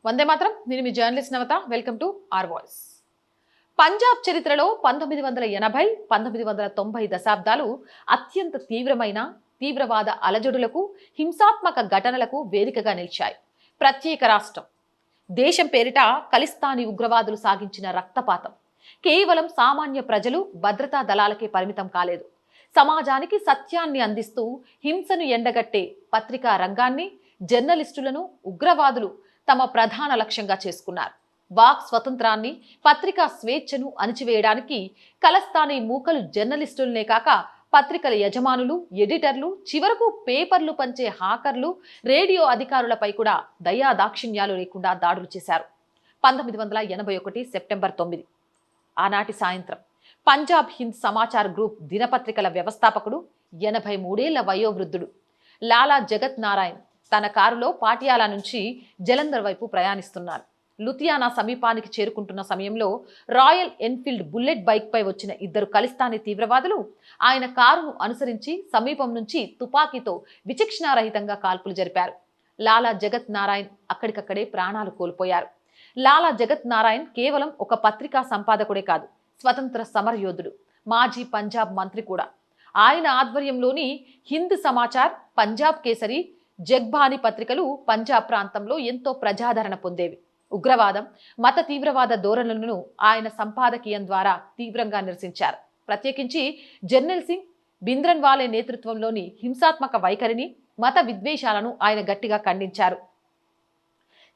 వందే మాత్రం. నేను మీ journalist Navata. Welcome to our voice. Punjab చరిత్రలో 1980, 1990 దశాబ్దాలు అత్యంత తీవ్రవాద అలజడులకు, హింసాత్మక ఘటనలకు వేదికగా నిలిచాయి. ప్రత్యేక రాష్ట్రం, దేశం పేరిట ఖలిస్తానీ ఉగ్రవాదులు సాగించిన రక్తపాతం కేవలం సామాన్య ప్రజలు, భద్రతా దళాలకే పరిమితం కాలేదు. సమాజానికి సత్యాన్ని అందిస్తూ హింసను ఎండగట్టే పత్రికా రంగాన్ని, జర్నలిస్టులను ఉగ్రవాదులు తమ ప్రధాన లక్ష్యంగా చేసుకున్నారు. వాక్ స్వతంత్రాన్ని, పత్రికా స్వేచ్ఛను అణిచివేయడానికి ఖలిస్తానీ మూకలు జర్నలిస్టులనే కాక పత్రికల యజమానులు, ఎడిటర్లు, చివరకు పేపర్లు పంచే హాకర్లు, రేడియో అధికారులపై కూడా దయాదాక్షిణ్యాలు లేకుండా దాడులు చేశారు. 1981 సెప్టెంబర్ 9 ఆనాటి సాయంత్రం పంజాబ్ హింద్ సమాచార్ గ్రూప్ దినపత్రికల వ్యవస్థాపకుడు, 83 ఏళ్ల వయోవృద్ధుడు లాలా జగత్ నారాయణ్ తన కారులో పాటియాలా నుంచి జలంధర్ వైపు ప్రయాణిస్తున్నారు. లుధియానా సమీపానికి చేరుకుంటున్న సమయంలో రాయల్ ఎన్ఫీల్డ్ బుల్లెట్ బైక్ పై వచ్చిన ఇద్దరు ఖలిస్తానీ తీవ్రవాదులు ఆయన కారును అనుసరించి సమీపం నుంచి తుపాకీతో విచక్షణారహితంగా కాల్పులు జరిపారు. లాలా జగత్ నారాయణ్ అక్కడికక్కడే ప్రాణాలు కోల్పోయారు. లాలా జగత్ నారాయణ్ కేవలం ఒక పత్రికా సంపాదకుడే కాదు, స్వతంత్ర సమరయోధుడు, మాజీ పంజాబ్ మంత్రి కూడా. ఆయన ఆధ్వర్యంలోని హింద్ సమాచార్, పంజాబ్ కేసరి, జగ్బానీ పత్రికలు పంజాబ్ ప్రాంతంలో ఎంతో ప్రజాదరణ పొందేవి. ఉగ్రవాదం, మత తీవ్రవాద ధోరణులను ఆయన సంపాదకీయం ద్వారా తీవ్రంగా నిరసించారు. ప్రత్యేకించి జర్నల్ సింగ్ భింద్రన్వాలే నేతృత్వంలోని హింసాత్మక వైఖరిని, మత విద్వేషాలను ఆయన గట్టిగా ఖండించారు.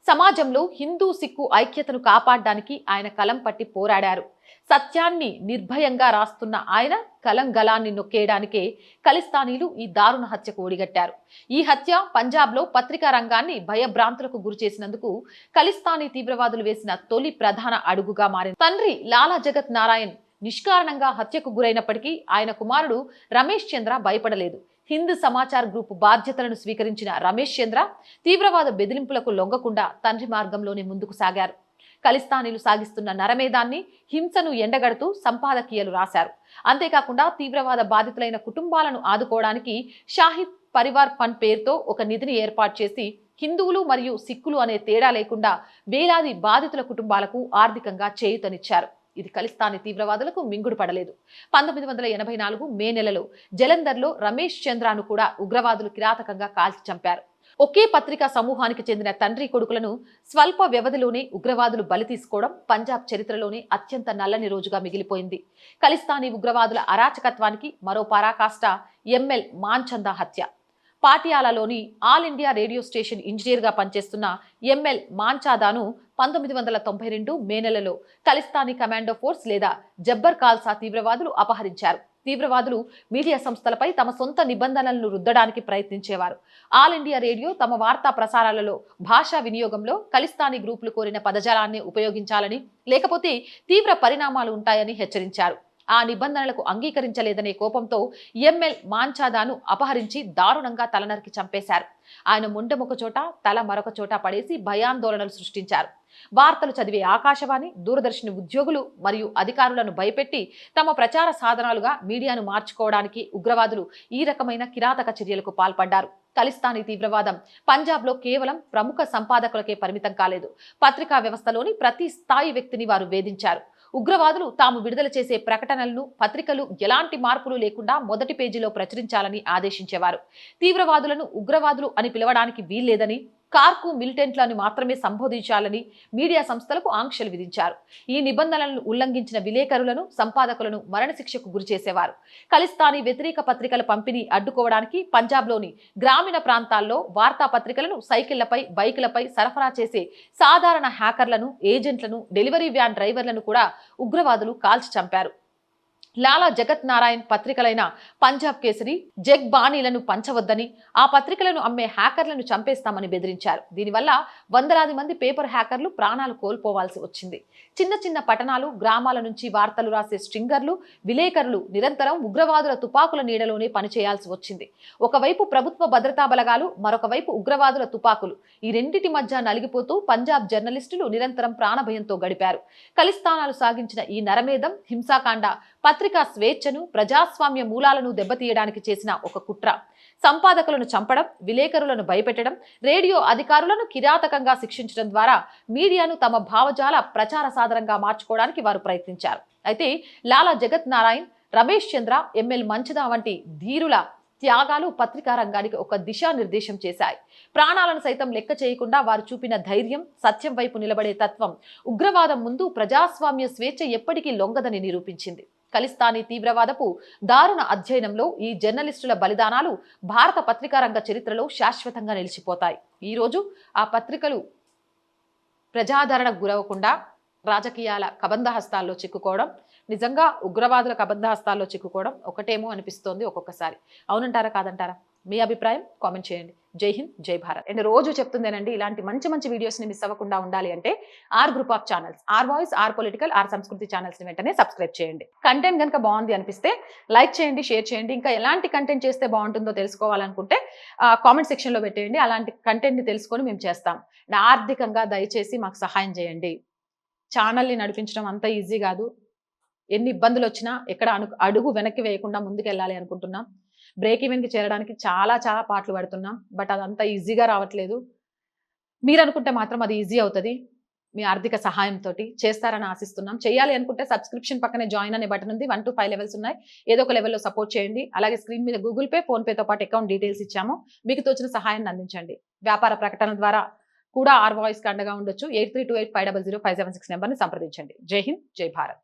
సమాజంలో హిందూ, సిక్కు ఐక్యతను కాపాడడానికి ఆయన కలం పట్టి పోరాడారు. సత్యాన్ని నిర్భయంగా రాస్తున్న ఆయన కలం గలాన్ని నొక్కేయడానికే ఖలిస్తానీలు ఈ దారుణ హత్యకు ఒడిగట్టారు. ఈ హత్య పంజాబ్లో పత్రికా రంగాన్ని భయభ్రాంతులకు గురి చేసినందుకు ఖలిస్తానీ తీవ్రవాదులు వేసిన తొలి ప్రధాన అడుగుగా మారింది. తండ్రి లాలా జగత్ నారాయణ్ నిష్కారణంగా హత్యకు గురైనప్పటికీ ఆయన కుమారుడు రమేష్ చంద్ర భయపడలేదు. హింద్ సమాచార్ గ్రూప్ బాధ్యతలను స్వీకరించిన రమేష్ చంద్ర తీవ్రవాద బెదిరింపులకు లొంగకుండా తండ్రి మార్గంలోనే ముందుకు సాగారు. ఖలిస్తానీలు సాగిస్తున్న నరమేధాన్ని, హింసను ఎండగడుతూ సంపాదకీయాలు రాశారు. అంతేకాకుండా తీవ్రవాద బాధితులైన కుటుంబాలను ఆదుకోవడానికి షాహిద్ పరివార్ ఫండ్ పేరుతో ఒక నిధిని ఏర్పాటు చేసి హిందువులు మరియు సిక్కులు అనే తేడా లేకుండా వేలాది బాధితుల కుటుంబాలకు ఆర్థికంగా చేయూతనిచ్చారు. ఇది ఖలిస్తానీ తీవ్రవాదులకు మింగుడు పడలేదు. 1984 మే నెలలో జలంధర్లో రమేష్ చంద్రను కూడా ఉగ్రవాదులు కిరాతకంగా కాల్చి చంపారు. ఒకే పత్రికా సమూహానికి చెందిన తండ్రి కొడుకులను స్వల్ప వ్యవధిలోనే ఉగ్రవాదులు బలి తీసుకోవడం పంజాబ్ చరిత్రలోనే అత్యంత నల్లని రోజుగా మిగిలిపోయింది. ఖలిస్తానీ ఉగ్రవాదుల అరాచకత్వానికి మరో పరాకాష్ట ఎంఎల్ మాన్చందా హత్య. పాటియాలాలోని ఆల్ ఇండియా రేడియో స్టేషన్ ఇంజనీర్గా పనిచేస్తున్న ఎంఎల్ మాన్చాదాను 1992 మే నెలలో ఖలిస్తానీ కమాండో ఫోర్స్ లేదా జబ్బర్ ఖాల్సా తీవ్రవాదులు అపహరించారు. తీవ్రవాదులు మీడియా సంస్థలపై తమ సొంత నిబంధనలను రుద్దడానికి ప్రయత్నించేవారు. ఆల్ ఇండియా రేడియో తమ వార్తా ప్రసారాలలో భాషా వినియోగంలో ఖలిస్తానీ గ్రూపులు కోరిన పదజాలాన్ని ఉపయోగించాలని, లేకపోతే తీవ్ర పరిణామాలు ఉంటాయని హెచ్చరించారు. ఆ నిబంధనలకు అంగీకరించలేదనే కోపంతో ఎంఎల్ మాన్చాదాను అపహరించి దారుణంగా తలనరికి చంపేశారు. ఆయన ముండెం ఒక చోట, తల మరొక చోట పడేసి భయాందోళనలు సృష్టించారు. వార్తలు చదివే ఆకాశవాణి, దూరదర్శన్ ఉద్యోగులు మరియు అధికారులను భయపెట్టి తమ ప్రచార సాధనాలుగా మీడియాను మార్చుకోవడానికి ఉగ్రవాదులు ఈ రకమైన కిరాతక చర్యలకు పాల్పడ్డారు. ఖలిస్తానీ తీవ్రవాదం పంజాబ్లో కేవలం ప్రముఖ సంపాదకులకే పరిమితం కాలేదు. పత్రికా వ్యవస్థలోని ప్రతి స్థాయి వ్యక్తిని వారు వేధించారు. ఉగ్రవాదులు తాము విడుదల చేసే ప్రకటనలను పత్రికలు ఎలాంటి మార్పులు లేకుండా మొదటి పేజీలో ప్రచురించాలని ఆదేశించేవారు. తీవ్రవాదులను ఉగ్రవాదులు అని పిలవడానికి వీల్లేదని, కార్కు మిలిటెంట్లను మాత్రమే సంబోధించాలని మీడియా సంస్థలకు ఆంక్షలు విధించారు. ఈ నిబంధనలను ఉల్లంఘించిన విలేకరులను, సంపాదకులను మరణశిక్షకు గురి చేసేవారు. ఖలిస్తానీ వ్యతిరేక పత్రికల పంపిణీ అడ్డుకోవడానికి పంజాబ్లోని గ్రామీణ ప్రాంతాల్లో వార్తాపత్రికలను సైకిళ్లపై, బైకులపై సరఫరా చేసే సాధారణ హ్యాకర్లను, ఏజెంట్లను, డెలివరీ వ్యాన్ డ్రైవర్లను కూడా ఉగ్రవాదులు కాల్చి చంపారు. లాలా జగత్ నారాయణ్ పత్రికలైన పంజాబ్ కేసరి, జగ్బానీలను పంచవద్దని, ఆ పత్రికలను అమ్మే హ్యాకర్లను చంపేస్తామని బెదిరించారు. దీనివల్ల వందలాది మంది పేపర్ హ్యాకర్లు ప్రాణాలు కోల్పోవాల్సి వచ్చింది. చిన్న చిన్న పట్టణాలు, గ్రామాల నుంచి వార్తలు రాసే స్ట్రింగర్లు, విలేకరులు నిరంతరం ఉగ్రవాదుల తుపాకుల నీడలోనే పనిచేయాల్సి వచ్చింది. ఒకవైపు ప్రభుత్వ భద్రతా బలగాలు, మరొక వైపు ఉగ్రవాదుల తుపాకులు, ఈ రెండిటి మధ్య నలిగిపోతూ పంజాబ్ జర్నలిస్టులు నిరంతరం ప్రాణభయంతో గడిపారు. ఖలిస్తానాలు సాగించిన ఈ నరమేధం, హింసాకాండ పత్రికా స్వేచ్ఛను, ప్రజాస్వామ్య మూలాలను దెబ్బతీయడానికి చేసిన ఒక కుట్ర. సంపాదకులను చంపడం, విలేకరులను భయపెట్టడం, రేడియో అధికారులను కిరాతకంగా శిక్షించడం ద్వారా మీడియాను తమ భావజాల ప్రచార సాధనంగా మార్చుకోవడానికి వారు ప్రయత్నించారు. అయితే లాలా జగత్ నారాయణ్, రమేష్ చంద్ర, ఎంఎల్ మంచదా వంటి ధీరుల త్యాగాలు పత్రికా రంగానికి ఒక దిశానిర్దేశం చేశాయి. ప్రాణాలను సైతం లెక్క చేయకుండా వారు చూపిన ధైర్యం, సత్యం వైపు నిలబడే తత్వం ఉగ్రవాదం ముందు ప్రజాస్వామ్య స్వేచ్ఛ ఎప్పటికీ లొంగదని నిరూపించింది. ఖలిస్తానీ తీవ్రవాదపు దారుణ అధ్యయనంలో ఈ జర్నలిస్టుల బలిదానాలు భారత పత్రికా రంగ చరిత్రలో శాశ్వతంగా నిలిచిపోతాయి. ఈరోజు ఆ పత్రికలు ప్రజాదరణకు గురవకుండా రాజకీయాల కబంధహస్తాల్లో చిక్కుకోవడం, నిజంగా ఉగ్రవాదుల కబంధహస్తాల్లో చిక్కుకోవడం ఒకటేమో అనిపిస్తోంది ఒక్కొక్కసారి. అవునంటారా కాదంటారా? మీ అభిప్రాయం కామెంట్ చేయండి. జై హింద్, జై భారత్. అండ్ రోజు చెప్తుందేనండి, ఇలాంటి మంచి మంచి వీడియోస్ని మిస్ అవ్వకుండా ఉండాలి అంటే or group of channels, or voice, or political, or సంస్కృతి ఛానల్స్ని వెంటనే సబ్స్క్రైబ్ చేయండి. కంటెంట్ కనుక బాగుంది అనిపిస్తే లైక్ చేయండి, షేర్ చేయండి. ఇంకా ఎలాంటి కంటెంట్ చేస్తే బాగుంటుందో తెలుసుకోవాలనుకుంటే కామెంట్ సెక్షన్లో పెట్టేయండి. అలాంటి కంటెంట్ని తెలుసుకొని మేము చేస్తాం. ఆర్థికంగా దయచేసి మాకు సహాయం చేయండి. ఛానల్ని నడిపించడం అంత ఈజీ కాదు. ఎన్ని ఇబ్బందులు వచ్చినా ఎక్కడ అడుగు వెనక్కి వేయకుండా ముందుకు వెళ్ళాలి అనుకుంటున్నాం. బ్రేక్ ఈవెన్కి చేరడానికి చాలా పాటలు పడుతున్నాం. బట్ అదంతా ఈజీగా రావట్లేదు. మీరు అనుకుంటే మాత్రం అది ఈజీ అవుతుంది. మీ ఆర్థిక సహాయంతో చేస్తారని ఆశిస్తున్నాం. చేయాలి అనుకుంటే సబ్స్క్రిప్షన్ పక్కనే జాయిన్ అనే బటన్ ఉంది. 1 to 5 లెవెల్స్ ఉన్నాయి. ఏదో ఒక లెవెల్లో సపోర్ట్ చేయండి. అలాగే స్క్రీన్ మీద గూగుల్ పే, ఫోన్ పేతో పాటు అకౌంట్ డీటెయిల్స్ ఇచ్చాము. మీకు తోచిన సహాయాన్ని అందించండి. వ్యాపార ప్రకటన ద్వారా కూడా ఆర్ వాయిస్కి అండగా ఉండొచ్చు. 8328500576 నెంబర్ని సంప్రదించండి. జై హింద్, జై భారత్.